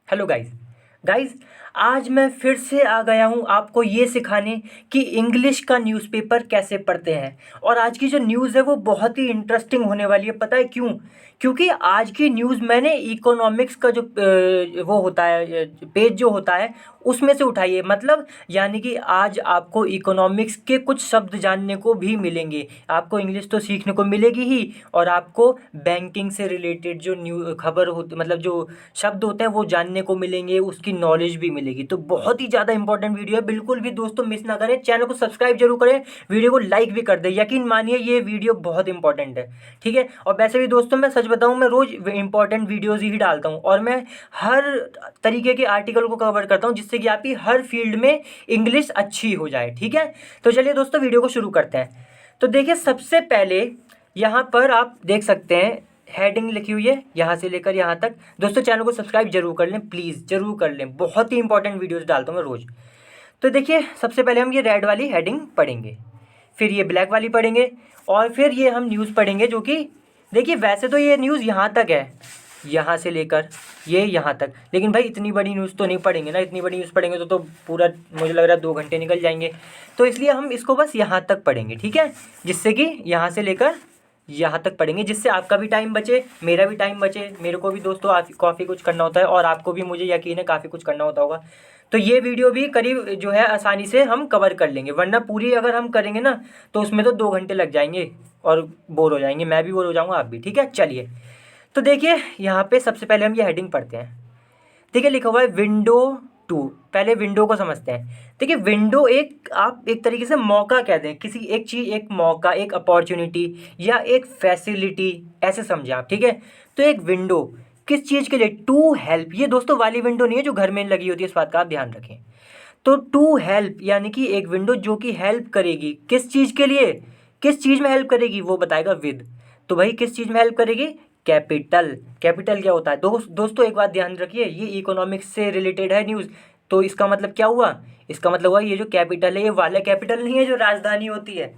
Hello guys. Guys, आज मैं फिर से आ गया हूँ आपको ये सिखाने कि इंग्लिश का न्यूज़पेपर कैसे पढ़ते हैं। और आज की जो न्यूज़ है वो बहुत ही इंटरेस्टिंग होने वाली है। पता है क्यों? क्योंकि आज की न्यूज़ मैंने इकोनॉमिक्स का जो वो होता है, पेज जो होता है उसमें से उठाई है। मतलब यानी कि आज आपको इकोनॉमिक्स के कुछ शब्द जानने को भी मिलेंगे। आपको इंग्लिश तो सीखने को मिलेगी ही, और आपको बैंकिंग से रिलेटेड जो खबर होती, मतलब जो शब्द होते हैं वो जानने को मिलेंगे, उसकी नॉलेज भी मिलेगी। तो बहुत ही ज़्यादा इंपॉर्टेंट वीडियो है, बिल्कुल भी दोस्तों मिस ना करें। चैनल को सब्सक्राइब जरूर करें, वीडियो को लाइक भी कर दें। यकीन मानिए ये वीडियो बहुत इंपॉर्टेंट है, ठीक है। और वैसे भी दोस्तों मैं सच बताऊं, मैं रोज़ इंपॉर्टेंट वीडियोज़ ही डालता हूं, और मैं हर तरीके के आर्टिकल को कवर करता हूं जिससे कि आपकी हर फील्ड में इंग्लिश अच्छी हो जाए, ठीक है। तो चलिए दोस्तों वीडियो को शुरू करते हैं। तो देखिए, सबसे पहले यहाँ पर आप देख सकते हैं हेडिंग लिखी हुई है यहाँ से लेकर यहाँ तक। दोस्तों चैनल को सब्सक्राइब जरूर कर लें, प्लीज़ जरूर कर लें, बहुत ही इंपॉर्टेंट वीडियोस डालता हूँ मैं रोज़। तो देखिए, सबसे पहले हम ये रेड वाली हेडिंग पढ़ेंगे, फिर ये ब्लैक वाली पढ़ेंगे, और फिर ये हम न्यूज़ पढ़ेंगे जो कि देखिए वैसे तो ये न्यूज़ यहाँ तक है, यहाँ से लेकर ये यहाँ तक। लेकिन भाई इतनी बड़ी न्यूज़ तो नहीं पढ़ेंगे ना, इतनी बड़ी न्यूज़ पढ़ेंगे तो पूरा मुझे लग रहा है 2 घंटे निकल जाएंगे। तो इसलिए हम इसको बस यहाँ तक पढ़ेंगे, ठीक है। जिससे कि यहाँ से लेकर यहाँ तक पढ़ेंगे, जिससे आपका भी टाइम बचे, मेरा भी टाइम बचे। मेरे को भी दोस्तों काफ़ी कुछ करना होता है, और आपको भी मुझे यकीन है काफ़ी कुछ करना होता होगा। तो ये वीडियो भी करीब जो है आसानी से हम कवर कर लेंगे, वरना पूरी अगर हम करेंगे ना तो उसमें तो 2 घंटे लग जाएंगे और बोर हो जाएंगे, मैं भी बोर हो जाऊँगा, आप भी, ठीक है। चलिए, तो देखिए यहाँ पे सबसे पहले हम ये हेडिंग पढ़ते हैं। देखिए लिखा हुआ है विंडो टू। पहले विंडो को समझते हैं। देखिए विंडो एक, आप एक तरीके से मौका कह दें, किसी एक चीज़, एक मौका, एक अपॉर्चुनिटी या एक फैसिलिटी, ऐसे समझें आप, ठीक है। तो एक विंडो किस चीज़ के लिए? To help. ये दोस्तों वाली विंडो नहीं है जो घर में लगी होती है, इस बात का आप ध्यान रखें। तो टू हेल्प यानी कि एक विंडो जो कि हेल्प करेगी, किस चीज़ के लिए, किस चीज़ में हेल्प करेगी वो बताएगा विद। तो भाई किस चीज़ में हेल्प करेगी? कैपिटल। कैपिटल क्या होता है दोस्तों एक बात ध्यान रखिए, ये इकोनॉमिक्स से रिलेटेड है न्यूज़। तो इसका मतलब क्या हुआ? इसका मतलब हुआ ये जो कैपिटल है ये वाला कैपिटल नहीं है जो राजधानी होती है।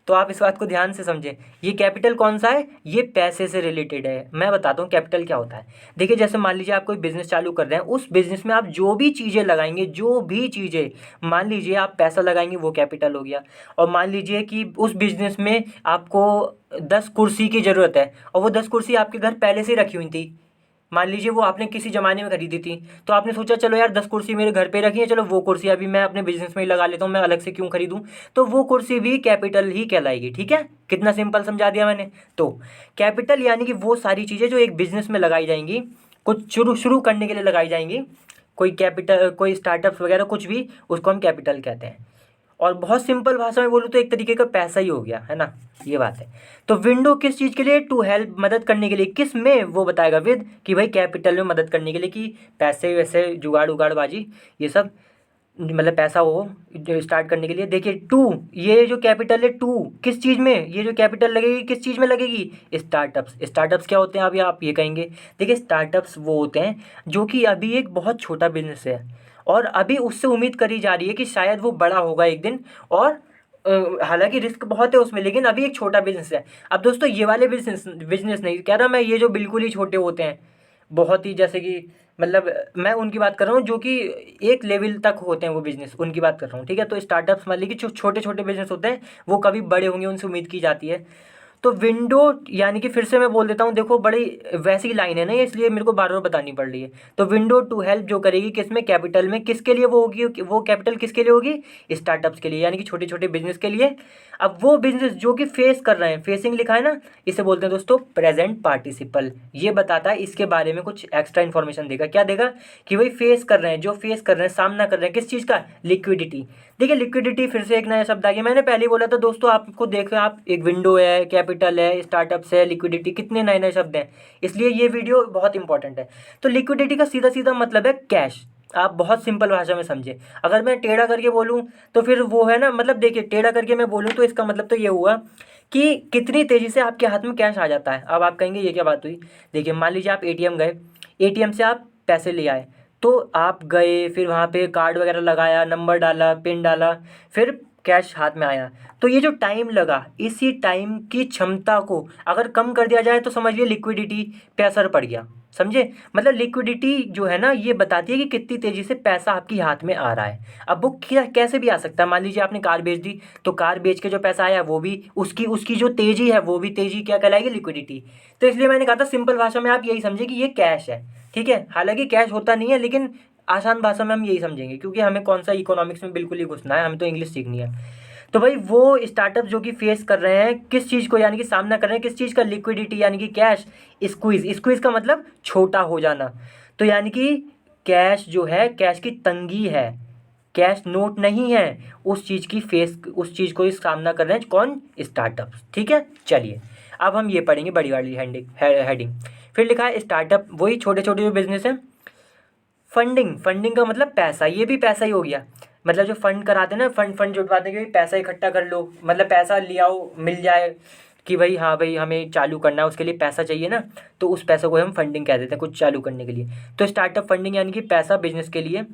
तो आप इस बात को ध्यान से समझें। ये कैपिटल कौन सा है? ये पैसे से रिलेटेड है। मैं बताता हूँ कैपिटल क्या होता है। देखिए, जैसे मान लीजिए आप कोई बिजनेस चालू कर रहे हैं, उस बिजनेस में आप जो भी चीज़ें लगाएंगे, जो भी चीज़ें, मान लीजिए आप पैसा लगाएंगे, वो कैपिटल हो गया। और मान लीजिए कि उस बिजनेस में आपको 10 कुर्सी की ज़रूरत है, और वो 10 कुर्सी आपके घर पहले से ही रखी हुई थी। मान लीजिए वो आपने किसी ज़माने में खरीदी थी, तो आपने सोचा चलो यार 10 कुर्सी मेरे घर पे रखी है, चलो वो कुर्सी अभी मैं अपने बिजनेस में ही लगा लेता हूँ, मैं अलग से क्यों खरीदूँ। तो वो कुर्सी भी कैपिटल ही कहलाएगी, ठीक है। कितना सिंपल समझा दिया मैंने। तो कैपिटल यानी कि वो सारी चीज़ें जो एक बिजनेस में लगाई जाएंगी, कुछ शुरू शुरू करने के लिए लगाई जाएंगी, कोई कैपिटल, कोई स्टार्टअप्स वगैरह कुछ भी, उसको हम कैपिटल कहते हैं। और बहुत सिंपल भाषा में बोलूँ तो एक तरीके का पैसा ही हो गया, है ना। ये बात है। तो विंडो किस चीज़ के लिए? टू हेल्प, मदद करने के लिए। किस में? वो बताएगा विद, कि भाई कैपिटल में मदद करने के लिए, कि पैसे वैसे जुगाड़ उगाड़बाजी ये सब, मतलब पैसा हो जो स्टार्ट करने के लिए। देखिए टू, ये जो कैपिटल है टू किस चीज़ में, ये जो कैपिटल लगेगी किस चीज़ में लगेगी? स्टार्टअप्स। स्टार्टअप्स क्या होते हैं अभी आप ये कहेंगे? देखिए स्टार्टअप्स वो होते हैं जो कि अभी एक बहुत छोटा बिजनेस है, और अभी उससे उम्मीद करी जा रही है कि शायद वो बड़ा होगा एक दिन। और हालांकि रिस्क बहुत है उसमें, लेकिन अभी एक छोटा बिजनेस है। अब दोस्तों ये वाले बिजनेस बिजनेस नहीं कह रहा मैं, ये जो बिल्कुल ही छोटे होते हैं, बहुत ही, जैसे कि मतलब मैं उनकी बात कर रहा हूँ जो कि एक लेवल तक होते हैं वो बिजनेस, उनकी बात कर रहा हूँ, ठीक है। तो स्टार्टअप्स मान लीजिए कि जो छोटे छोटे बिजनेस होते हैं वो कभी बड़े होंगे, उनसे उम्मीद की जाती है। तो विंडो यानी कि फिर से मैं बोल देता हूँ, देखो बड़ी वैसी लाइन है ना ये, इसलिए मेरे को बार बार बतानी पड़ रही है। तो विंडो टू हेल्प जो करेगी किसमें? कैपिटल में। किसके लिए वो होगी? वो कैपिटल किसके लिए होगी? स्टार्टअप्स के लिए, यानी कि छोटे छोटे बिजनेस के लिए। अब वो बिजनेस जो कि फेस कर रहे हैं, फेसिंग लिखा है ना, इसे बोलते हैं दोस्तों प्रेजेंट पार्टिसिपल। ये बताता है इसके बारे में कुछ एक्स्ट्रा इन्फॉर्मेशन देगा। क्या देगा? कि भाई फेस कर रहे हैं, जो फेस कर रहे हैं, सामना कर रहे हैं किस चीज़ का? लिक्विडिटी। देखिए लिक्विडिटी फिर से एक नया शब्द आ गया, मैंने पहले ही बोला था दोस्तों, आपको देखो, आप एक विंडो है, कैपिटल है, स्टार्टअप्स है, लिक्विडिटी, कितने नए नए शब्द हैं। इसलिए ये वीडियो बहुत इंपॉर्टेंट है। तो लिक्विडिटी का सीधा सीधा मतलब है कैश। आप बहुत सिंपल भाषा में समझे। अगर मैं टेढ़ा करके बोलूँ तो फिर वो है ना, मतलब देखिए टेढ़ा करके मैं बोलूँ तो इसका मतलब तो ये हुआ कि कितनी तेज़ी से आपके हाथ में कैश आ जाता है। अब आप कहेंगे ये क्या बात हुई? देखिए मान लीजिए आप एटीएम गए, एटीएम से आप पैसे ले आए, तो आप गए, फिर वहाँ पे कार्ड वगैरह लगाया, नंबर डाला, पिन डाला, फिर कैश हाथ में आया। तो ये जो टाइम लगा, इसी टाइम की क्षमता को अगर कम कर दिया जाए तो समझ लिए लिक्विडिटी पे असर पड़ गया। समझे? मतलब लिक्विडिटी जो है ना, ये बताती है कि कितनी तेज़ी से पैसा आपकी हाथ में आ रहा है। अब वो क्या कैसे भी आ सकता है, मान लीजिए आपने कार बेच दी, तो कार बेच के जो पैसा आया वो भी उसकी उसकी जो तेज़ी है वो भी तेज़ी क्या कहलाएगी, लिक्विडिटी। तो इसलिए मैंने कहा था सिंपल भाषा में आप यही समझे कि ये कैश है, ठीक है। हालांकि कैश होता नहीं है, लेकिन आसान भाषा में हम यही समझेंगे, क्योंकि हमें कौन सा इकोनॉमिक्स में बिल्कुल ही घुसना है, हमें तो इंग्लिश सीखनी है। तो भाई वो स्टार्टअप जो कि फेस कर रहे हैं किस चीज़ को, यानी कि सामना कर रहे हैं किस चीज़ का, लिक्विडिटी यानी कि कैश स्क्वीज। स्क्वीज का मतलब छोटा हो जाना। तो यानी कि कैश जो है, कैश की तंगी है, कैश नोट नहीं है, उस चीज़ को इस सामना कर रहे हैं कौन, स्टार्टअप, ठीक है। चलिए अब हम ये पढ़ेंगे बड़ी वाली हेडिंग। फिर लिखा है स्टार्टअप, वही छोटे छोटे जो बिजनेस हैं। फंडिंग, फंडिंग का मतलब पैसा, ये भी पैसा ही हो गया। मतलब जो फंड कराते हैं ना, फंड जुटवाते हैं कि भाई पैसा इकट्ठा कर लो, मतलब पैसा ले आओ, मिल जाए कि भाई हाँ भाई हमें चालू करना है, उसके लिए पैसा चाहिए ना, तो उस पैसे को हम फंडिंग कह देते हैं, कुछ चालू करने के लिए। तो स्टार्टअप फंडिंग यानी कि पैसा बिजनेस के लिए,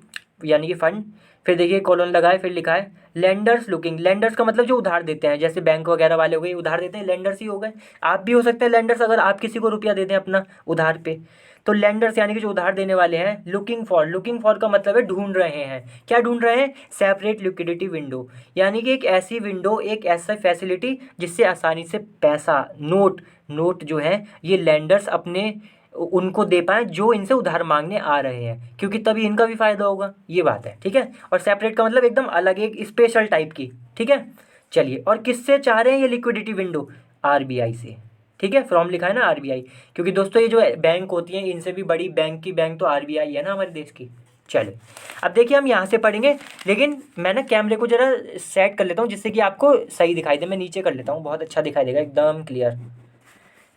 यानी कि फंड। फिर देखिए कॉलन लगाए, फिर लिखा है लेंडर्स लुकिंग। लेंडर्स का मतलब जो उधार देते हैं, जैसे बैंक वगैरह वाले हो गए, उधार देते हैं, लेंडर्स ही हो गए। आप भी हो सकते हैं लेंडर्स, अगर आप किसी को रुपया देते हैं अपना उधार पे। तो लेंडर्स यानी कि जो उधार देने वाले हैं। लुकिंग फॉर का मतलब है ढूंढ रहे हैं। क्या ढूंढ रहे हैं, सेपरेट लिक्विडिटी विंडो, यानी कि एक ऐसी विंडो, एक ऐसा फैसिलिटी जिससे आसानी से पैसा, नोट जो है ये लेंडर्स अपने उनको दे पाएँ जो इनसे उधार मांगने आ रहे हैं, क्योंकि तभी इनका भी फ़ायदा होगा, ये बात है, ठीक है। और सेपरेट का मतलब एकदम अलग, एक स्पेशल टाइप की, ठीक है। चलिए, और किससे चाह रहे हैं ये लिक्विडिटी विंडो, आरबीआई से, ठीक है। फ्रॉम लिखा है ना आरबीआई, क्योंकि दोस्तों ये जो बैंक होती हैं इनसे भी बड़ी बैंक तो आरबीआई है ना हमारे देश की। चलिए अब देखिए हम यहाँ से पढ़ेंगे, लेकिन मैं ना कैमरे को ज़रा सेट कर लेता हूँ जिससे कि आपको सही दिखाई दे। मैं नीचे कर लेता हूँ, बहुत अच्छा दिखाई देगा, एकदम क्लियर।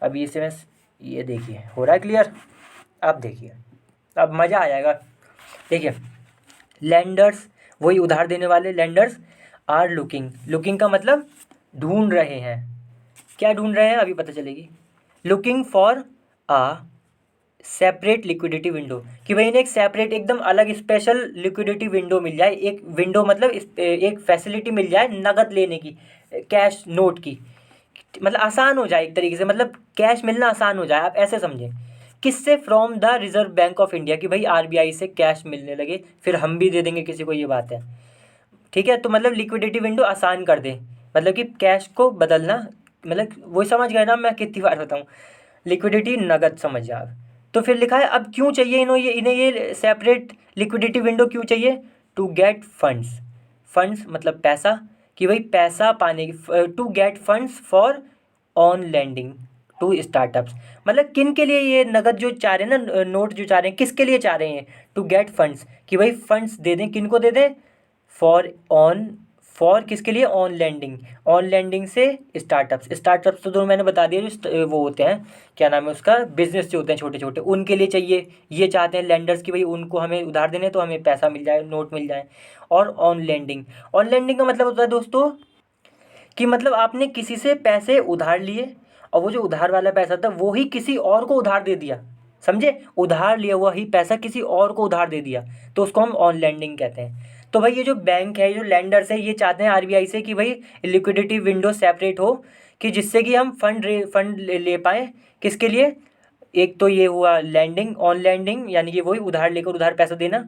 अभी इसे मैं, ये देखिए हो रहा है क्लियर। अब देखिए, अब मज़ा आ जाएगा। देखिए लेंडर्स, वही उधार देने वाले लेंडर्स, आर लुकिंग का मतलब ढूंढ रहे हैं। क्या ढूंढ रहे हैं अभी पता चलेगी। Looking for uh separate liquidity window, कि भाई इन्हें एक सेपरेट, एकदम अलग, स्पेशल लिक्विडिटी विंडो मिल जाए। एक विंडो मतलब एक फैसिलिटी मिल जाए नगद लेने की, कैश नोट की, मतलब आसान हो जाए एक तरीके से, मतलब कैश मिलना आसान हो जाए, आप ऐसे समझें। किससे, from the reserve bank of India, कि भाई आरबीआई से कैश मिलने लगे, फिर हम भी दे देंगे किसी को, ये बात है, ठीक है। तो मतलब लिक्विडिटी विंडो आसान कर दे, मतलब कि कैश को बदलना, मतलब वही समझ गए ना, मैं कितनी बार बताऊँ, लिक्विडिटी नगद, समझ आप। तो फिर लिखा है अब क्यों चाहिए इन्हें ये सेपरेट लिक्विडिटी विंडो क्यों चाहिए, टू गेट फंड्स। फंड्स मतलब पैसा, कि भाई पैसा पाने की, to get funds for on lending to startups. मतलब किन के लिए ये नगद जो चाह रहे हैं ना, नोट जो चाह रहे हैं, किसके लिए चाह रहे हैं, टू गेट फंड्स, कि भाई फंड्स दे दें, किन को दे दें, फॉर ऑन, फॉर किसके लिए, ऑन लैंडिंग से स्टार्टअप्स तो दोनों मैंने बता दिया, जो वो होते हैं, क्या नाम है उसका, बिजनेस जो होते हैं छोटे छोटे, उनके लिए चाहिए। ये चाहते हैं लेंडर्स की भाई उनको हमें उधार देने, तो हमें पैसा मिल जाए, नोट मिल जाए। और ऑन लैंडिंग का मतलब होता है दोस्तों कि मतलब आपने किसी से पैसे उधार लिए, और वो जो उधार वाला पैसा था वो ही किसी और को उधार दे दिया, समझे, उधार लिया हुआ ही पैसा किसी और को उधार दे दिया, तो उसको हम ऑन लैंडिंग कहते हैं। तो भाई ये जो बैंक है, ये जो लैंडर्स है, ये चाहते हैं आरबीआई से कि भाई लिक्विडिटी विंडो सेपरेट हो, कि जिससे कि हम फंड ले पाएँ, किसके लिए, एक तो ये हुआ लैंडिंग, ऑन लैंडिंग यानी कि वही उधार लेकर उधार पैसा देना,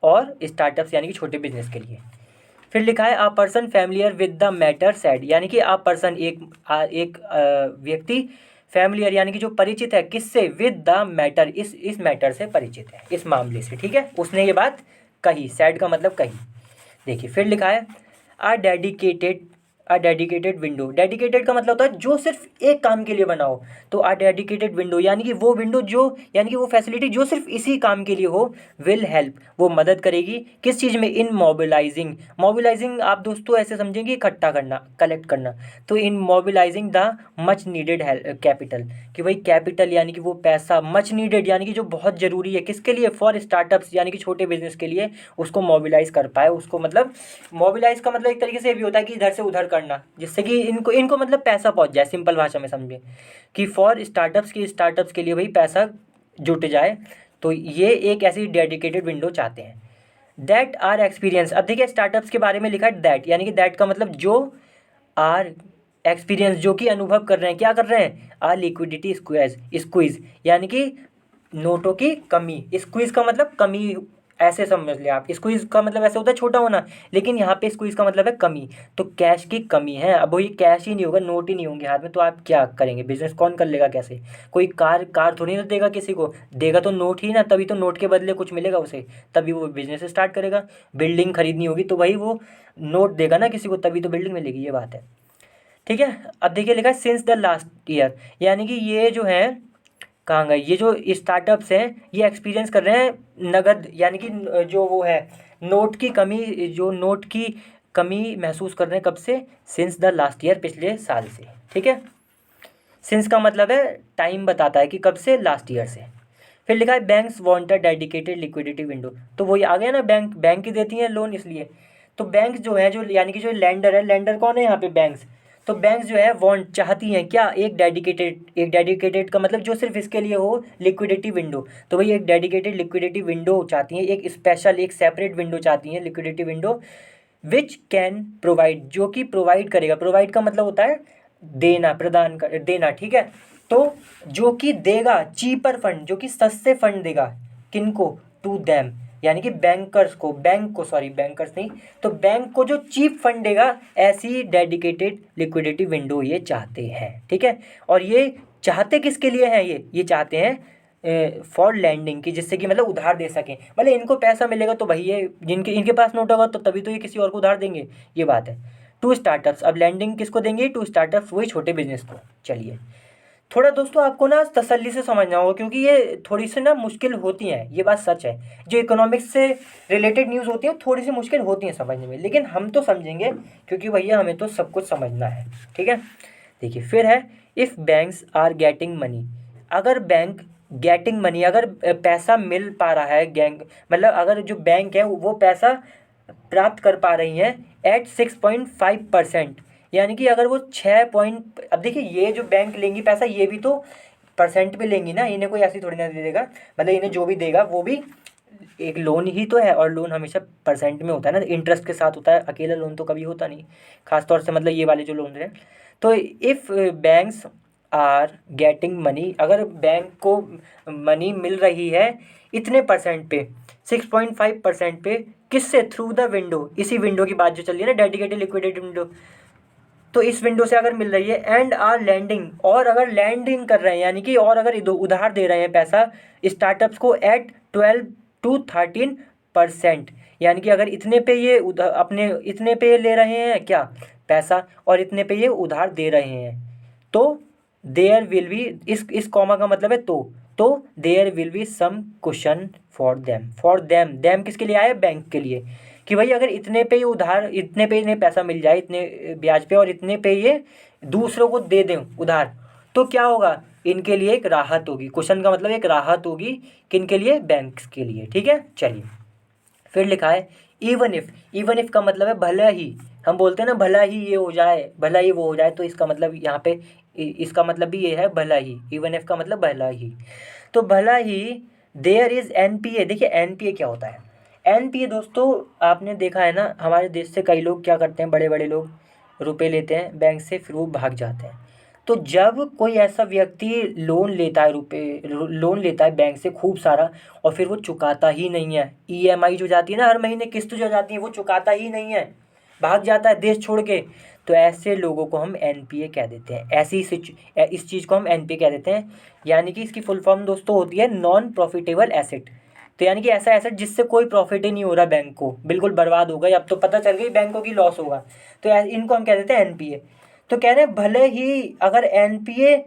और स्टार्टअप्स यानी कि छोटे बिजनेस के लिए। फिर लिखा है a person familiar with the matter said, यानी कि अ पर्सन एक व्यक्ति, फैमिलियर यानी कि जो परिचित है, किससे, विद द मैटर, इस मैटर से परिचित है, इस मामले से, ठीक है। उसने ये बात कही, सेड का मतलब कही। देखिए फिर लिखा है अ डेडिकेटेड विंडो। डेडिकेटेड का मतलब होता है जो सिर्फ एक काम के लिए बना हो। तो अ डेडिकेटेड विंडो यानी कि वो विंडो जो, यानी कि वो फैसिलिटी जो सिर्फ इसी काम के लिए हो, विल हेल्प, वो मदद करेगी किस चीज़ में, इन मोबिलाइजिंग आप दोस्तों ऐसे समझेंगे इकट्ठा करना, कलेक्ट करना। तो in mobilising the much needed capital, कि भाई कैपिटल यानी कि वो पैसा, मच नीडेड यानी कि जो बहुत ज़रूरी है, किसके लिए, फॉर स्टार्टअप्स यानी कि छोटे बिजनेस के लिए, उसको मोबिलाइज कर पाए, उसको मतलब मोबिलाइज का मतलब एक तरीके से ये भी होता है कि इधर से उधर करना, जिससे कि इनको इनको मतलब पैसा पहुंच जाए, सिंपल भाषा में समझे, कि फॉर स्टार्टअप्स के लिए भाई पैसा जुट जाए। तो ये एक ऐसी डेडिकेटेड विंडो चाहते हैं। दैट आर एक्सपीरियंस, अब देखिए स्टार्टअप्स के बारे में लिखा है दैट, यानी कि दैट का मतलब जो, आर एक्सपीरियंस जो कि अनुभव कर रहे हैं, क्या कर रहे हैं, आर लिक्विडिटी स्क्वीज, यानी कि नोटों की कमी, स्क्वीज का मतलब कमी, ऐसे समझ लिया आप। स्क्वीज का मतलब ऐसे होता है छोटा होना, लेकिन यहाँ पे स्क्वीज का मतलब है कमी। तो कैश की कमी है। अब वो ये कैश ही नहीं होगा, नोट ही नहीं होंगे हाथ में, तो आप क्या करेंगे? बिजनेस कौन कर लेगा? कैसे? कोई कार कार थोड़ी ना देगा किसी को, देगा तो नोट ही ना, तभी तो नोट के बदले कुछ मिलेगा उसे, तभी वो बिजनेस स्टार्ट करेगा। बिल्डिंग खरीदनी होगी तो भाई वो नोट देगा ना किसी को, तभी तो बिल्डिंग मिलेगी, ये बात है। ठीक है। अब देखिए लिखा है सिंस द लास्ट ईयर, यानी कि ये जो है, कहाँ गए ये जो स्टार्टअप्स हैं, ये एक्सपीरियंस कर रहे हैं नगद, यानी कि जो वो है नोट की कमी, जो नोट की कमी महसूस कर रहे हैं, कब से? सिंस द लास्ट ईयर, पिछले साल से। ठीक है। सिंस का मतलब है टाइम बताता है कि कब से, लास्ट ईयर से। फिर लिखा है banks want a dedicated liquidity window, तो वही आ गया ना, बैंक ही देती हैं लोन, इसलिए। तो बैंक जो है, जो यानी कि जो लैंडर है, लैंडर कौन है यहाँ पे? बैंक्स। तो बैंक्स जो है वांट, चाहती हैं क्या? एक डेडिकेटेड का मतलब जो सिर्फ इसके लिए हो, लिक्विडिटी विंडो। तो वही एक डेडिकेटेड लिक्विडिटी विंडो चाहती हैं, एक स्पेशल, एक सेपरेट विंडो चाहती हैं, liquidity window, which can provide, जो कि प्रोवाइड करेगा। प्रोवाइड का मतलब होता है देना, प्रदान कर, देना। ठीक है। तो जो कि देगा चीपर फंड, जो कि सस्ते फंड देगा, किनको? टू देम, यानी कि बैंकर्स को, बैंक को, सॉरी बैंकर्स नहीं, तो बैंक को जो चीप फंड देगा, ऐसी डेडिकेटेड लिक्विडिटी विंडो ये चाहते हैं। ठीक है। और ये चाहते किसके लिए हैं? ये चाहते हैं फॉर लैंडिंग की, जिससे कि मतलब उधार दे सकें। मतलब इनको पैसा मिलेगा तो भाई ये, जिनके इनके पास नोट होगा तो तभी तो ये किसी और को उधार देंगे, ये बात है। टू स्टार्टअप्स, अब लैंडिंग किसको देंगे? टू स्टार्टअप्स, वही छोटे बिजनेस को। चलिए, थोड़ा दोस्तों आपको ना तसल्ली से समझना होगा, क्योंकि ये थोड़ी सी ना मुश्किल होती हैं, ये बात सच है। जो इकोनॉमिक्स से रिलेटेड न्यूज़ होती हैं थोड़ी सी मुश्किल होती हैं समझने में, लेकिन हम तो समझेंगे, क्योंकि भैया हमें तो सब कुछ समझना है। ठीक है। देखिए फिर है, if banks are getting money, अगर बैंक गेटिंग मनी, अगर पैसा मिल पा रहा है, गैंग मतलब अगर जो बैंक है वो पैसा प्राप्त कर पा रही हैं एट 6.5%, यानी कि अगर वो 6 अब देखिए ये जो बैंक लेंगी पैसा, ये भी तो परसेंट पे लेंगी ना, इन्हें कोई ऐसी थोड़ी ना दे देगा। मतलब इन्हें जो भी देगा वो भी एक लोन ही तो है, और लोन हमेशा परसेंट में होता है ना, इंटरेस्ट के साथ होता है, अकेला लोन तो कभी होता नहीं, खासतौर से मतलब ये वाले जो लोन हैं। तो if banks are getting money, अगर बैंक को मनी मिल रही है इतने परसेंट पे, 6.5% पे, किससे? थ्रू द विंडो, इसी विंडो की बात जो चल रही है ना, डेडिकेटेड लिक्विडिटी विंडो, तो इस विंडो से अगर मिल रही है, एंड आर लैंडिंग, और अगर लैंडिंग कर रहे हैं, यानी कि और अगर उधार दे रहे हैं पैसा स्टार्टअप्स को एट 12 to 13%, यानी कि अगर इतने पे ये अपने इतने पे ले रहे हैं क्या पैसा, और इतने पे ये उधार दे रहे हैं, तो देयर विल बी, इस कॉमा का मतलब है तो there will be some cushion for them, them किसके लिए आया? बैंक के लिए। कि भाई अगर इतने पे ये उधार, इतने पे इन्हें पैसा मिल जाए, इतने ब्याज पे, और इतने पे ये दूसरों को दे दें उधार, तो क्या होगा? इनके लिए एक राहत होगी। क्वेश्चन का मतलब एक राहत होगी, किनके लिए? बैंक्स के लिए। ठीक है। चलिए, फिर लिखा है इवन इफ का मतलब है भले ही, हम बोलते हैं ना भला ही ये हो जाए, भला ही वो हो जाए, तो इसका मतलब यहाँ पे इसका मतलब भी ये है, भला ही। इवन इफ का मतलब भला ही, तो भला ही देयर इज एनपीए। देखिए एनपीए क्या होता है? एनपीए दोस्तों, आपने देखा है ना, हमारे देश से कई लोग क्या करते हैं, बड़े बड़े लोग रुपए लेते हैं बैंक से, फिर वो भाग जाते हैं। तो जब कोई ऐसा व्यक्ति लोन लेता है, लोन लेता है बैंक से खूब सारा, और फिर वो चुकाता ही नहीं है, ईएमआई जो जाती है ना हर महीने, किस्त जो जाती है, वो चुकाता ही नहीं है, भाग जाता है देश छोड़ के, तो ऐसे लोगों को हम एनपीए कह देते हैं। इस चीज़ को हम एनपीए कह देते हैं। यानी कि इसकी फुल फॉर्म दोस्तों होती है नॉन प्रॉफिटेबल एसेट। तो यानी कि ऐसा एसेट जिससे कोई प्रॉफिट ही नहीं हो रहा, बैंक को बिल्कुल बर्बाद हो गई, अब तो पता चल गई बैंकों की लॉस होगा, तो इनको हम कह देते हैं एनपीए। तो कह रहे हैं भले ही अगर एनपीए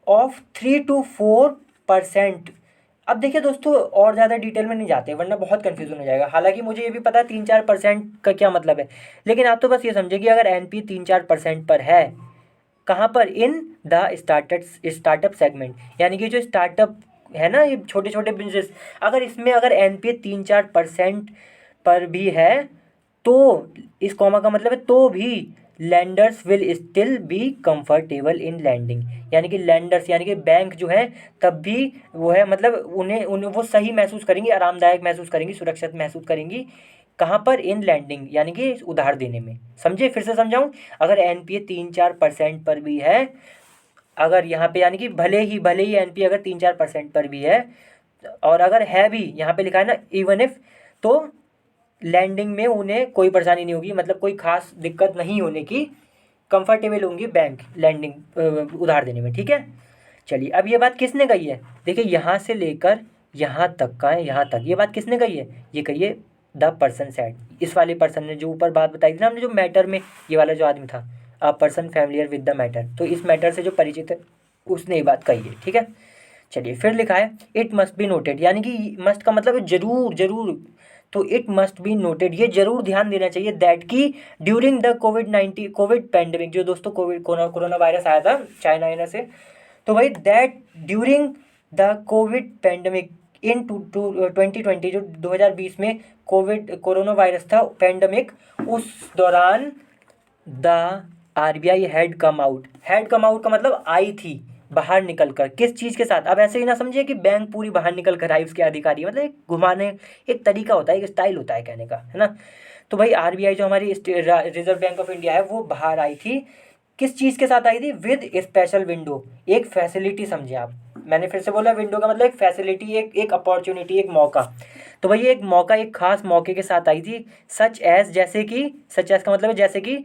ऑफ 3 to 4%। अब देखिए दोस्तों, और ज़्यादा डिटेल में नहीं जाते वरना बहुत कन्फ्यूजन हो जाएगा। हालांकि मुझे ये भी पता है 3-4% का क्या मतलब है, लेकिन आप तो बस ये समझे कि अगर एनपी 3-4% पर है, कहाँ पर? इन द स्टार्टअप सेगमेंट, यानी कि जो स्टार्टअप है ना, ये छोटे छोटे बिजनेस, अगर इसमें अगर एनपीए 3-4% पर भी है, तो इस कॉमा का मतलब है तो भी lenders will still be comfortable in lending, यानी कि लैंडर्स यानी कि बैंक जो है तब भी वो है, मतलब उन्हें उन्हें वो सही महसूस करेंगी, आरामदायक महसूस करेंगी, सुरक्षित महसूस करेंगी, कहाँ पर? इन लैंडिंग, यानी कि उधार देने में। समझे? फिर से समझाऊं, अगर एनपीए 3-4% पर भी है, अगर यहाँ पे यानी कि भले ही एनपीए अगर 3-4% पर भी है, और अगर है भी, यहाँ पे लिखा है ना इवन इफ, तो लैंडिंग में उन्हें कोई परेशानी नहीं होगी, मतलब कोई खास दिक्कत नहीं होने की, कंफर्टेबल होंगी बैंक लैंडिंग उधार देने में, ठीक है। चलिए अब ये बात किसने कही है, देखिए यहाँ से लेकर यहाँ तक का है, यहाँ तक ये बात किसने कही है, ये कही है द पर्सन सेड, इस वाले पर्सन ने, जो ऊपर बात बताई थी ना हमने, जो मैटर में ये वाला जो आदमी था, a person familiar with the matter, तो इस मैटर से जो परिचित है उसने ये बात कही है, ठीक है। चलिए फिर लिखा है इट मस्ट बी नोटेड, यानी कि मस्ट का मतलब है जरूर जरूर, तो इट मस्ट बी नोटेड, ये जरूर ध्यान देना चाहिए दैट की during the covid Covid pandemic, जो दोस्तों कोविड कोरोना वायरस आया था चाइना से, तो भाई that during the COVID pandemic in 2020, जो 2020 में कोरोना वायरस था पैंडमिक, उस दौरान the RBI had come out का मतलब आई थी, बाहर निकल कर, किस चीज़ के साथ, अब ऐसे ही ना समझिए कि बैंक पूरी बाहर निकल कर आई उसके अधिकारी, मतलब एक घुमाने, एक तरीका होता है, एक स्टाइल होता है कहने का, है ना। तो भाई आरबीआई जो हमारी रिजर्व बैंक ऑफ इंडिया है वो बाहर आई थी, किस चीज़ के साथ आई थी, विद स्पेशल विंडो, एक फैसिलिटी समझे आप, मैंने फिर से बोला विंडो का मतलब एक फैसिलिटी, एक अपॉर्चुनिटी, एक मौका, तो भाई एक मौका, एक खास मौके के साथ आई थी, सच एज, जैसे कि, सच एज का मतलब है जैसे कि,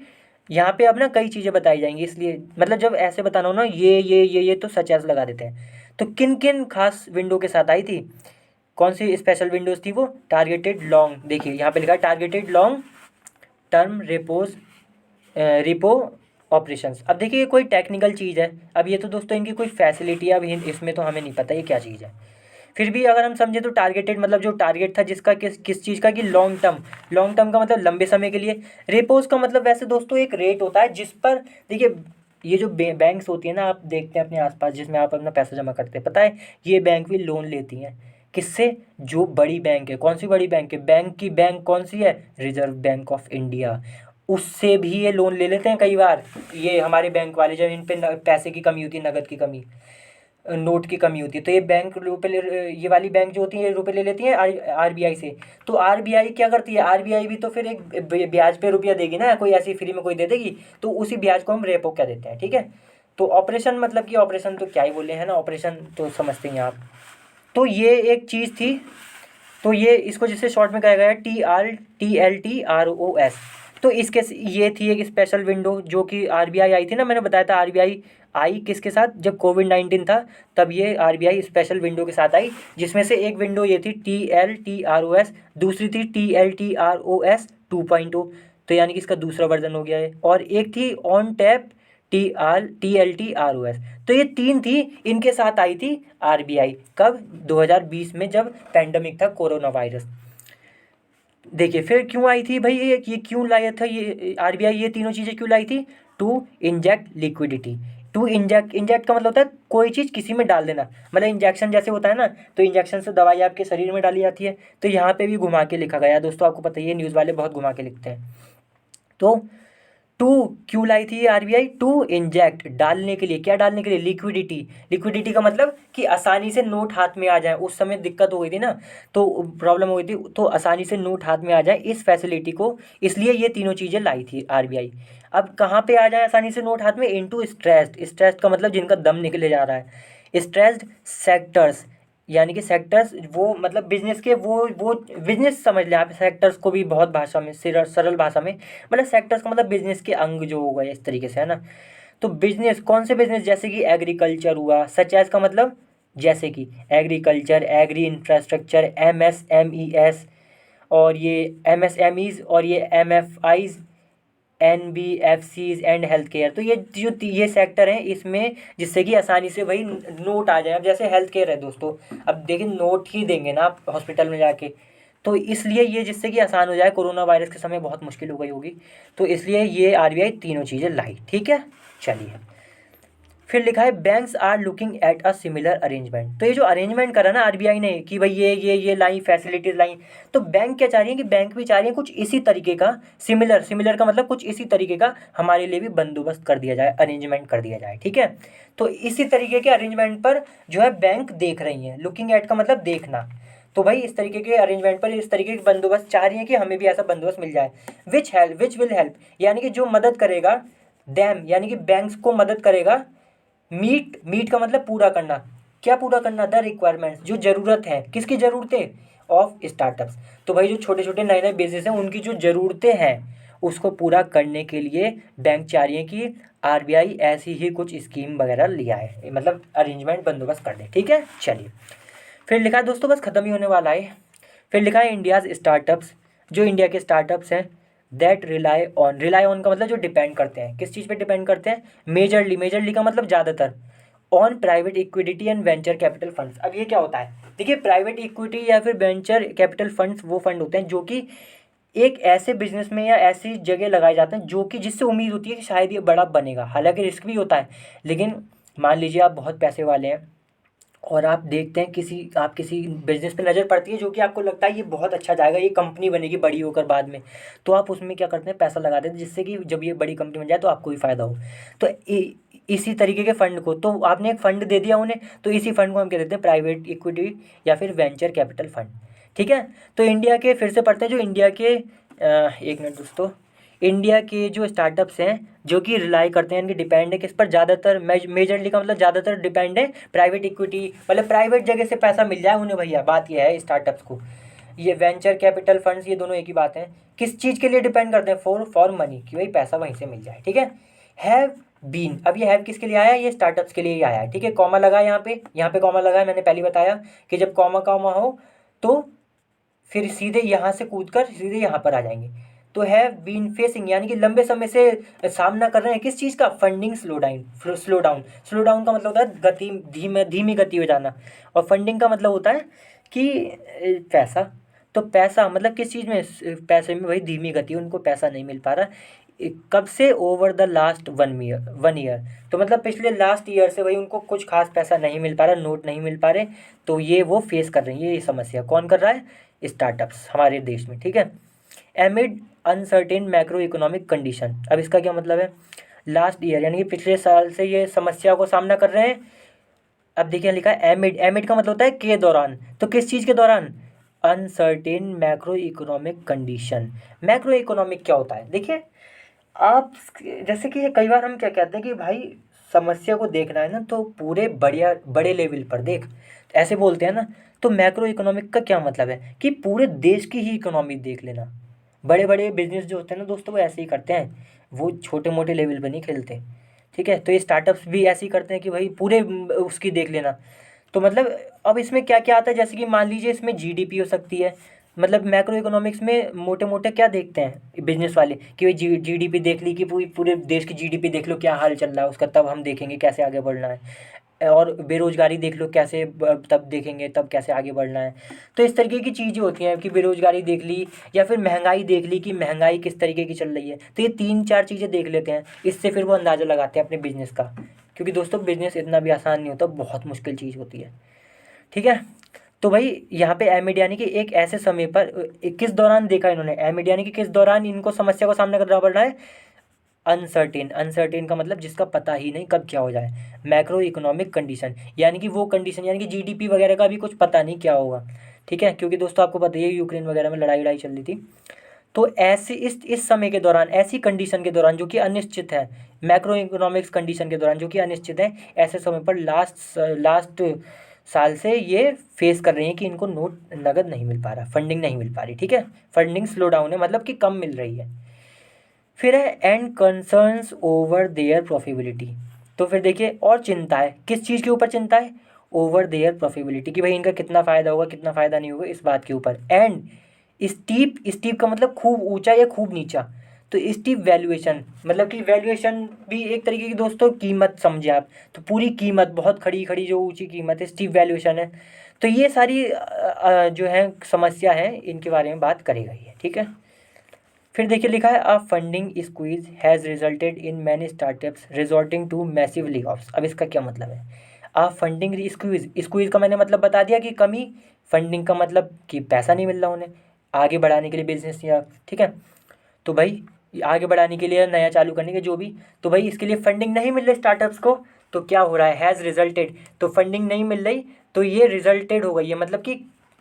यहाँ पे अब ना कई चीज़ें बताई जाएंगी, इसलिए मतलब जब ऐसे बताना हो ना ये तो सच एज लगा देते हैं, तो किन किन खास विंडो के साथ आई थी, कौन सी स्पेशल विंडोज़ थी वो, टारगेटेड लॉन्ग, देखिए यहाँ पे लिखा है targeted long term repo operations. अब देखिए ये कोई टेक्निकल चीज़ है, अब ये तो दोस्तों इनकी कोई फैसिलिटी है, अब इसमें तो हमें नहीं पता ये क्या चीज़ है, फिर भी अगर हम समझे तो टारगेटेड मतलब जो टारगेट था जिसका, किस किस चीज़ का, कि लॉन्ग टर्म का मतलब लंबे समय के लिए, रेपोज का मतलब वैसे दोस्तों एक रेट होता है जिस पर, देखिए ये जो बैंक्स होती है ना, आप देखते हैं अपने आसपास जिसमें आप अपना पैसा जमा करते हैं, पता है ये बैंक भी लोन लेती हैं, किससे, जो बड़ी बैंक है, कौन सी बड़ी बैंक है, बैंक कौन सी है, रिजर्व बैंक ऑफ इंडिया, उससे भी ये लोन ले लेते हैं कई बार, ये हमारे बैंक वाले, जब इन पे पैसे की कमी होती है, नगद की कमी, नोट की कमी होती है, तो ये बैंक रुपये ये वाली बैंक जो होती है ये रुपये ले लेती हैं आरबीआई से, तो आरबीआई क्या करती है, आरबीआई भी तो फिर एक ब्याज पे रुपया देगी ना, कोई ऐसी फ्री में कोई दे देगी, तो उसी ब्याज को हम रेपो क्या देते हैं, ठीक है। तो ऑपरेशन मतलब कि ऑपरेशन तो क्या ही बोले हैं ना, ऑपरेशन तो समझते हैं आप, तो ये एक चीज़ थी, तो ये इसको जिससे शॉर्ट में कहा गया है TLTROS, तो इसके ये थी एक स्पेशल विंडो जो कि आरबीआई आई थी ना, मैंने बताया था आरबीआई आई किसके साथ, जब कोविड-19 था तब ये आरबीआई स्पेशल विंडो के साथ आई, जिसमें से एक विंडो ये थी TLTROS, दूसरी थी TLTROS 2.0, तो यानी कि इसका दूसरा वर्जन हो गया है, और एक थी ऑन टैप TLTROS, तो ये तीन थी, इनके साथ आई थी आरबीआई, कब, 2020 में जब पैंडमिक था कोरोना वायरस। देखिए फिर क्यों आई थी भाई, ये क्यों लाया था ये आरबीआई, ये तीनों चीज़ें क्यों लाई थी, to inject liquidity, to inject का मतलब होता है कोई चीज़ किसी में डाल देना, मतलब इंजेक्शन जैसे होता है ना, तो इंजेक्शन से दवाई आपके शरीर में डाली जाती है, तो यहाँ पे भी घुमा के लिखा गया है दोस्तों, आपको पता ही है न्यूज़ वाले बहुत घुमा के लिखते हैं, तो टू क्यों लाई थी ये आरबीआई, टू इंजेक्ट, डालने के लिए, क्या डालने के लिए, लिक्विडिटी का मतलब कि आसानी से नोट हाथ में आ जाए, उस समय दिक्कत हो गई थी ना, तो प्रॉब्लम हो गई थी, तो आसानी से नोट हाथ में आ जाए, इस फैसिलिटी को, इसलिए ये तीनों चीज़ें लाई थी आरबीआई। अब कहाँ पे आ जाए आसानी से नोट हाथ में, इनटू स्ट्रेस्ड का मतलब जिनका दम निकले जा रहा है, स्ट्रेस्ड सेक्टर्स, यानी कि सेक्टर्स वो मतलब बिजनेस के, वो बिजनेस समझ लें आप, सेक्टर्स को भी बहुत भाषा में, सरल भाषा में, मतलब सेक्टर्स का मतलब बिजनेस के अंग जो हो गए इस तरीके से, है ना। तो बिजनेस, कौन से बिजनेस, जैसे कि एग्रीकल्चर हुआ, सच एज का मतलब जैसे कि एग्रीकल्चर, एग्री इंफ्रास्ट्रक्चर, MSMES, और ये MSMEs, और ये MFIs, NBFCs and health care, तो ये सेक्टर हैं इसमें, जिससे कि आसानी से भाई नोट आ जाए, अब जैसे हेल्थ केयर है दोस्तों, अब देखिए नोट ही देंगे ना आप हॉस्पिटल में जाके, तो इसलिए ये जिससे कि आसान हो जाए, कोरोना वायरस के समय बहुत मुश्किल हो गई होगी, तो इसलिए ये आरबीआई तीनों चीज़ें लाई, ठीक है। चलिए फिर लिखा है banks are looking at a similar arrangement, तो ये जो अरेंजमेंट करा ना आरबीआई ने कि भाई ये लाई फैसिलिटीज लाई, तो बैंक क्या चाह रही है कि बैंक भी चाह रही है कुछ इसी तरीके का, सिमिलर का मतलब कुछ इसी तरीके का हमारे लिए भी बंदोबस्त कर दिया जाए, अरेंजमेंट कर दिया जाए, ठीक है। तो इसी तरीके के अरेंजमेंट पर जो है बैंक देख रही हैं, लुकिंग एट का मतलब देखना, तो भाई इस तरीके के अरेंजमेंट पर, इस तरीके के बंदोबस्त चाह रही है कि हमें भी ऐसा बंदोबस्त मिल जाए, विच विल हेल्प, यानी कि जो मदद करेगा, यानी कि बैंक्स को मदद करेगा, मीट का मतलब पूरा करना, क्या पूरा करना, द रिक्वायरमेंट्स, जो ज़रूरत है, किसकी ज़रूरतें, ऑफ स्टार्टअप्स। तो भाई जो छोटे छोटे नए नए बिजनेस हैं उनकी जो ज़रूरतें हैं उसको पूरा करने के लिए बैंक चाह रही है कि आरबीआई ऐसी ही कुछ स्कीम वगैरह लिया है, मतलब अरेंजमेंट बंदोबस्त कर दे। ठीक है, चलिए फिर लिखा है दोस्तों, बस ख़त्म ही होने वाला है। फिर लिखा है इंडियाज़ स्टार्टअप्स, जो इंडिया के स्टार्टअप्स हैं, दैट रिलाई ऑन का मतलब जो डिपेंड करते हैं, किस चीज़ पे डिपेंड करते हैं, मेजरली का मतलब ज़्यादातर, on private equity and venture capital funds. अब ये क्या होता है, देखिए प्राइवेट इक्विटी या फिर वेंचर कैपिटल फंड्स वो फंड होते हैं जो कि एक ऐसे बिजनेस में या ऐसी जगह लगाए जाते हैं जो कि जिससे उम्मीद होती है कि शायद ये बड़ा बनेगा, हालांकि रिस्क भी होता है। लेकिन मान लीजिए आप बहुत पैसे वाले हैं और आप देखते हैं आप किसी बिजनेस पे नज़र पड़ती है जो कि आपको लगता है ये बहुत अच्छा जाएगा, ये कंपनी बनेगी बड़ी होकर बाद में, तो आप उसमें क्या करते हैं, पैसा लगा देते हैं जिससे कि जब ये बड़ी कंपनी बन जाए तो आपको भी फ़ायदा हो। तो इसी तरीके के फंड को, तो आपने एक फ़ंड दे दिया उन्हें, तो इसी फंड को हम कह देते हैं प्राइवेट इक्विटी या फिर वेंचर कैपिटल फंड। ठीक है, तो इंडिया के फिर से पढ़ते हैं, जो इंडिया के एक मिनट दोस्तों, इंडिया के जो स्टार्टअप्स हैं जो कि रिलाई करते हैं, इनके डिपेंड है किस पर, ज़्यादातर मेजरली का मतलब ज़्यादातर डिपेंड है प्राइवेट इक्विटी, मतलब प्राइवेट जगह से पैसा मिल जाए उन्हें, भैया बात यह है स्टार्टअप्स को। ये वेंचर कैपिटल फंड्स, ये दोनों एक ही बात है, किस चीज़ के लिए डिपेंड करते हैं, फॉर मनी, कि भाई पैसा वहीं से मिल जाए। ठीक है, हैव बीन, अब ये हैव किसके लिए आया है, ये स्टार्टअप्स के लिए ही आया है। ठीक है, कॉमा लगा है यहाँ पे कॉमा लगा है, मैंने पहले बताया कि जब कॉमा कॉमा हो तो फिर सीधे यहाँ से कूद कर सीधे यहाँ पर आ जाएंगे। तो हैव बीन फेसिंग यानी कि लंबे समय से सामना कर रहे हैं किस चीज़ का, फंडिंग स्लो डाउन का मतलब होता है गति, धीमी गति हो जाना, और फंडिंग का मतलब होता है कि पैसा। तो पैसा मतलब किस चीज़ में, पैसे में, वही धीमी गति, उनको पैसा नहीं मिल पा रहा। कब से, ओवर द लास्ट 1 ईयर, तो मतलब पिछले लास्ट ईयर से वही उनको कुछ खास पैसा नहीं मिल पा रहा, नोट नहीं मिल पा रहे, तो ये वो फेस कर रही है, ये समस्या कौन कर रहा है, स्टार्टअप्स हमारे देश में। ठीक है, एमिड अनसर्टेन मैक्रो इकोनॉमिक कंडीशन, अब इसका क्या मतलब है, लास्ट ईयर यानी कि पिछले साल से ये समस्या को सामना कर रहे हैं। अब देखिए लिखा है एमिड, एमिड का मतलब होता है के दौरान, तो किस चीज़ के दौरान, uncertain macro economic condition. Macro economic क्या होता है, देखिए आप, जैसे कि कई बार हम क्या कहते हैं कि भाई समस्या को देखना है ना तो पूरे बढ़िया बड़े लेवल पर देख, ऐसे बोलते हैं ना। तो मैक्रो इकोनॉमिक का क्या मतलब है कि पूरे देश की ही इकोनॉमी देख लेना। बड़े बड़े बिजनेस जो होते हैं ना दोस्तों वो ऐसे ही करते हैं, वो छोटे मोटे लेवल पर नहीं खेलते। ठीक है, तो ये स्टार्टअप्स भी ऐसे ही करते हैं कि भाई पूरे उसकी देख लेना। तो मतलब अब इसमें क्या क्या आता है, जैसे कि मान लीजिए इसमें जीडीपी हो सकती है, मतलब मैक्रो इकोनॉमिक्स में मोटे मोटे क्या देखते हैं बिजनेस वाले कि भाई जीडीपी देख ली, कि पूरी पूरे देश की जीडीपी देख लो क्या हाल चल रहा है उसका, तब हम देखेंगे कैसे आगे बढ़ना है। और बेरोजगारी देख लो कैसे, तब देखेंगे तब कैसे आगे बढ़ना है। तो इस तरीके की चीज़ें होती हैं कि बेरोजगारी देख ली या फिर महंगाई देख ली कि महंगाई किस तरीके की चल रही है, तो ये 3-4 चीज़ें देख लेते हैं, इससे फिर वो अंदाज़ा लगाते हैं अपने बिजनेस का। क्योंकि दोस्तों बिजनेस इतना भी आसान नहीं होता, बहुत मुश्किल चीज़ होती है। ठीक है, तो भाई यहाँ पे एमिड यानी कि एक ऐसे समय पर किस दौरान देखा इन्होंने, एमिड यानी कि किस दौरान इनको समस्या का सामना करना पड़ रहा है, अनसर्टेन का मतलब जिसका पता ही नहीं कब क्या हो जाए, मैक्रो इकोनॉमिक कंडीशन यानी कि वो कंडीशन यानी कि जीडीपी वगैरह का भी कुछ पता नहीं क्या होगा। ठीक है, क्योंकि दोस्तों आपको पता ही है यूक्रेन वगैरह में लड़ाई लड़ाई चल रही थी। तो ऐसे इस समय के दौरान, ऐसी कंडीशन के दौरान जो कि अनिश्चित है, मैक्रो इकोनॉमिक्स कंडीशन के दौरान जो कि अनिश्चित है, ऐसे समय पर लास्ट साल से ये फेस कर रही हैं कि इनको नगद नहीं मिल पा रहा, फंडिंग नहीं मिल पा रही। ठीक है, फंडिंग स्लो डाउन है मतलब कि कम मिल रही है। फिर है and concerns over their profitability, तो फिर देखिए और चिंता है, किस चीज़ के ऊपर चिंता है, ओवर देयर प्रॉफिबिलिटी, कि भाई इनका कितना फ़ायदा होगा कितना फ़ायदा नहीं होगा, इस बात के ऊपर। एंड स्टीप, स्टीप का मतलब खूब ऊंचा या खूब नीचा, तो स्टीप वैल्यूएशन मतलब कि वैल्यूएशन भी एक तरीके की दोस्तों कीमत समझे आप, तो पूरी कीमत बहुत खड़ी खड़ी जो ऊंची कीमत है स्टीप वैल्यूएशन है। तो ये सारी जो है समस्या है इनके बारे में बात करी गई है। ठीक है, फिर देखिए लिखा है a funding squeeze has resulted in many startups resorting to massive layoffs. अब इसका क्या मतलब है, अ फंडिंग स्क्वीज, स्क्वीज का मैंने मतलब बता दिया कि कमी, फंडिंग का मतलब कि पैसा नहीं मिल रहा उन्हें आगे बढ़ाने के लिए बिजनेस या। ठीक है, तो भाई आगे बढ़ाने के लिए नया चालू करने के जो भी, तो भाई इसके लिए फंडिंग नहीं मिल रही स्टार्टअप्स को, तो क्या हो रहा है, हैज़ रिजल्टेड, तो फंडिंग नहीं मिल रही तो ये रिजल्टेड हो गई है, मतलब कि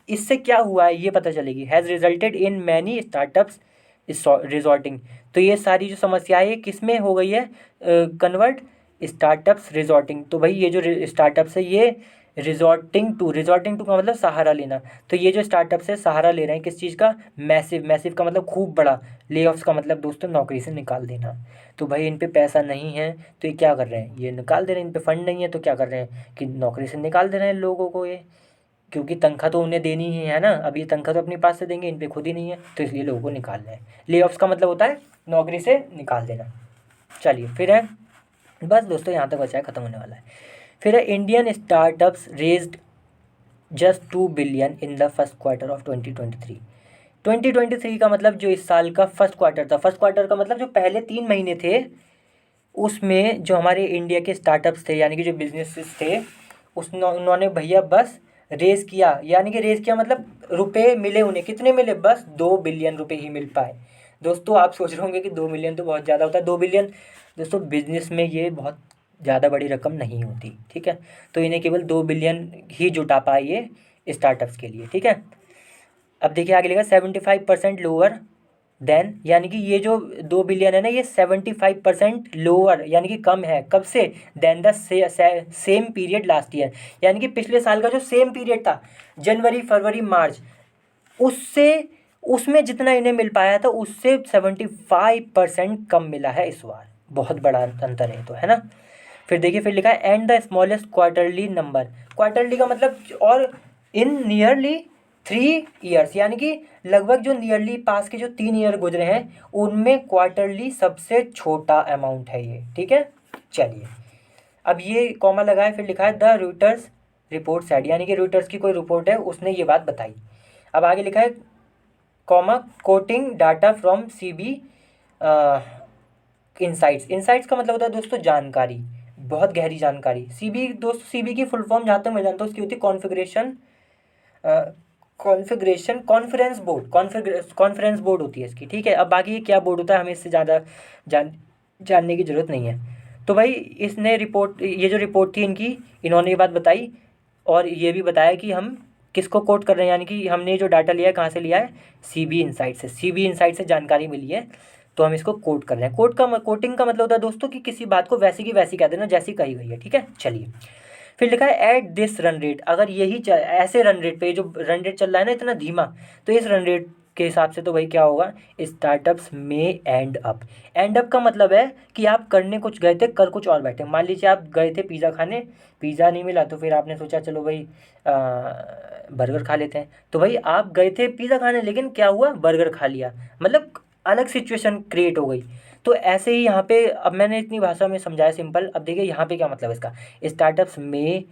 इससे क्या हुआ है ये पता चलेगी, has resulted in many startups resorting, तो ये सारी जो समस्याएं है किस में हो गई है कन्वर्ट, स्टार्टअप्स रिजॉर्टिंग, तो भाई ये जो स्टार्टअप्स है ये रिजॉर्टिंग टू का मतलब सहारा लेना। तो ये जो स्टार्टअप्स है सहारा ले रहे हैं किस चीज़ का, मैसिव का मतलब खूब बड़ा, ले ऑफ्स का मतलब दोस्तों नौकरी से निकाल देना। तो भाई इन पे पैसा नहीं है तो ये क्या कर रहे हैं, ये निकाल दे रहे हैं। इन पे फंड नहीं है तो क्या कर रहे हैं कि नौकरी से निकाल दे रहे हैं लोगों को ये, क्योंकि तनख्वाह तो उन्हें देनी ही है ना। अब ये तनख्वाह तो अपने पास से देंगे, इन पे खुद ही नहीं है, तो इसलिए लोगों को निकाल रहे हैं। ले ऑफ्स का मतलब होता है नौकरी से निकाल देना। चलिए फिर है, बस दोस्तों यहाँ तक बचा है, ख़त्म होने वाला है। फिर है Indian startups raised just 2 billion in the first quarter of 2023। 2023 का मतलब जो इस साल का फर्स्ट क्वार्टर था, फर्स्ट क्वार्टर का मतलब जो पहले 3 महीने थे, उसमें जो हमारे इंडिया के स्टार्टअप्स थे यानी कि जो बिजनेसेस थे, उन्होंने भैया बस रेज़ किया, यानी कि रेज़ किया मतलब रुपए मिले उन्हें, कितने मिले, बस 2 बिलियन रुपए ही मिल पाए। दोस्तों आप सोच रहे होंगे कि 2 मिलियन तो बहुत ज़्यादा होता है। 2 बिलियन दोस्तों बिजनेस में ये बहुत ज़्यादा बड़ी रकम नहीं होती, ठीक है। तो इन्हें केवल 2 बिलियन ही जुटा पाए ये स्टार्टअप्स के लिए, ठीक है। अब देखिए आगे लिखा 75% लोअर देन, यानी कि ये जो 2 बिलियन है ना, ये 75% लोअर यानी कि कम है, कब से, than the same period last year, यानी कि पिछले साल का जो सेम पीरियड था, जनवरी फरवरी मार्च, उससे उसमें जितना इन्हें मिल पाया था उससे 75% कम मिला है इस बार। बहुत बड़ा अंतर है तो, है ना। फिर देखिए फिर लिखा है and the smallest quarterly number, quarterly का मतलब और इन नियरली 3 ईयर्स, यानी कि लगभग जो नियरली पास के जो 3 ईयर गुजरे हैं उनमें क्वार्टरली सबसे छोटा अमाउंट है ये, ठीक है। चलिए अब ये कॉमा लगा है, फिर लिखा है द रॉयटर्स रिपोर्ट सेड, यानी कि रॉयटर्स की कोई रिपोर्ट है उसने ये बात बताई। अब आगे लिखा है comma coating data from CB insights, insights का मतलब होता है दोस्तों जानकारी, बहुत गहरी जानकारी। सीबी दोस्तों, सीबी की फुल फॉर्म जहाँ तक मैं जानता हूँ उसकी होती है कॉन्फ्रेंस बोर्ड होती है इसकी, ठीक है। अब बाकी ये क्या बोर्ड होता है हमें इससे ज़्यादा जानने की ज़रूरत नहीं है। तो भाई इसने रिपोर्ट, ये जो रिपोर्ट थी इनकी, इन्होंने ये बात बताई और ये भी बताया कि हम किसको कोट कर रहे हैं, यानी कि हमने जो डाटा लिया है कहाँ से लिया है, सीबी इनसाइट से, सीबी इनसाइट से जानकारी मिली है तो हम इसको कोट कर रहे हैं। कोटिंग का मतलब होता है दोस्तों कि किसी बात को वैसी की वैसी कह देना जैसी कही गई है, ठीक है। चलिए फिर लिखा है एट दिस रन रेट, अगर यही ऐसे रन रेट पे जो रन रेट चल रहा है ना इतना धीमा, तो इस रन रेट के हिसाब से तो भाई क्या होगा, स्टार्टअप्स में एंड अप। एंड अप का मतलब है कि आप करने कुछ गए थे कर कुछ और बैठे। मान लीजिए आप गए थे पिज़्ज़ा खाने, पिज़्ज़ा नहीं मिला तो फिर आपने सोचा चलो भाई बर्गर खा लेते हैं, तो भाई आप गए थे पिज़्ज़ा खाने लेकिन क्या हुआ, बर्गर खा लिया, मतलब अलग सिचुएशन क्रिएट हो गई। तो ऐसे ही यहाँ पे, अब मैंने इतनी भाषा में समझाया सिंपल, अब देखिए यहाँ पे क्या मतलब है इसका, स्टार्टअप्स में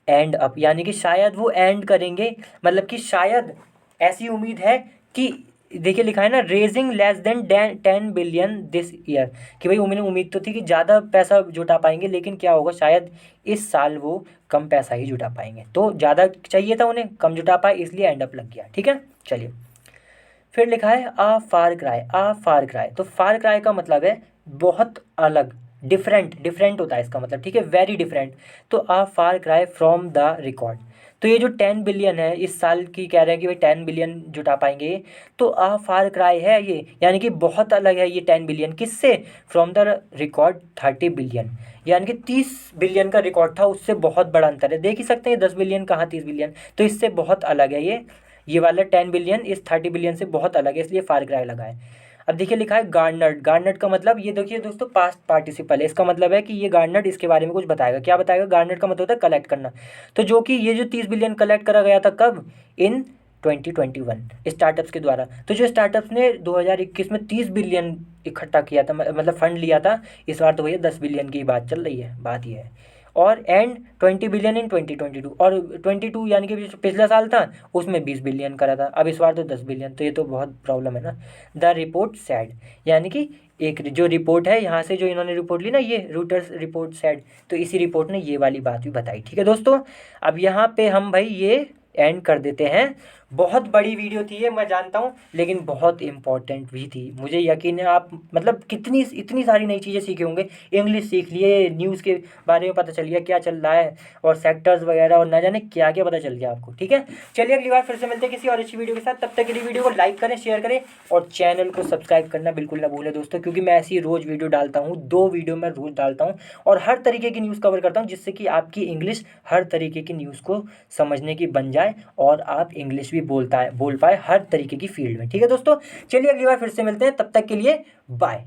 एंड अप, यानी कि शायद वो एंड करेंगे, मतलब कि शायद ऐसी उम्मीद है कि, देखिए लिखा है ना raising less than 10 billion this year, कि भाई उम्मीद तो थी कि ज़्यादा पैसा जुटा पाएंगे, लेकिन क्या होगा शायद इस साल वो कम पैसा ही जुटा पाएंगे। तो ज़्यादा चाहिए था उन्हें, कम जुटा पाए, इसलिए एंड अप लग गया, ठीक है। चलिए फिर लिखा है आ फार क्राई, तो फार क्राई का मतलब है बहुत अलग, डिफरेंट होता है इसका मतलब, ठीक है, वेरी डिफरेंट। तो आ फार क्राई फ्रॉम द रिकॉर्ड, तो ये जो 10 बिलियन है इस साल की कह रहे हैं कि भाई 10 बिलियन जुटा पाएंगे, तो आ फार क्राई है ये, यानी कि बहुत अलग है ये 10 बिलियन, किससे, फ्रॉम द रिकॉर्ड 30 बिलियन, यानी कि 30 बिलियन का रिकॉर्ड था उससे बहुत बड़ा अंतर है। देख ही सकते हैं 10 बिलियन कहाँ 30 बिलियन, तो इससे बहुत अलग है ये वाला 10 बिलियन इस 30 बिलियन से बहुत अलग है, इसलिए फार क्राई लगा है। अब देखिए लिखा है गार्नेट का मतलब, ये देखिए दोस्तों पास्ट पार्टिसिपल है, इसका मतलब है कि ये गार्नेट इसके बारे में कुछ बताएगा। क्या बताएगा, गार्नेट का मतलब होता है कलेक्ट करना। तो जो कि ये जो 30 बिलियन कलेक्ट करा गया था कब, इन 2021 स्टार्टअप्स के द्वारा। तो जो स्टार्टअप्स ने 2021 में 30 बिलियन इकट्ठा किया था, मतलब फंड लिया था, इस बार तो भैया 10 बिलियन की बात चल रही है, बात ये है। और एंड 20 बिलियन इन 2022, और 22 यानी कि पिछला साल था उसमें 20 बिलियन करा था, अब इस बार तो 10 बिलियन, तो ये तो बहुत प्रॉब्लम है ना। द रिपोर्ट सैड, यानी कि एक जो रिपोर्ट है यहाँ से जो इन्होंने रिपोर्ट ली ना, ये रूटर्स रिपोर्ट सैड, तो इसी रिपोर्ट ने ये वाली बात भी बताई, ठीक है दोस्तों। अब यहाँ पे हम भाई ये एंड कर देते हैं बहुत बड़ी वीडियो थी ये, मैं जानता हूँ, लेकिन बहुत इंपॉर्टेंट भी थी। मुझे यकीन है आप मतलब कितनी इतनी सारी नई चीज़ें सीखे होंगे। इंग्लिश सीख लिए, न्यूज़ के बारे में पता चल गया क्या चल रहा है, और सेक्टर्स वगैरह, और ना जाने क्या क्या पता चल गया आपको। ठीक है, चलिए अगली बार फिर से मिलते हैं किसी और अच्छी वीडियो के साथ। तब तक के लिए वीडियो को लाइक करें, शेयर करें, और चैनल को सब्सक्राइब करना बिल्कुल ना भूलें दोस्तों, क्योंकि मैं ऐसी रोज़ वीडियो डालता हूँ, 2 वीडियो मैं रोज़ डालता हूँ, और हर तरीके की न्यूज़ कवर करता हूँ, जिससे कि आपकी इंग्लिश हर तरीके की न्यूज़ को समझने की बन जाए, और आप इंग्लिश भी बोल पाए हर तरीके की फील्ड में। ठीक है दोस्तों, चलिए अगली बार फिर से मिलते हैं, तब तक के लिए बाय।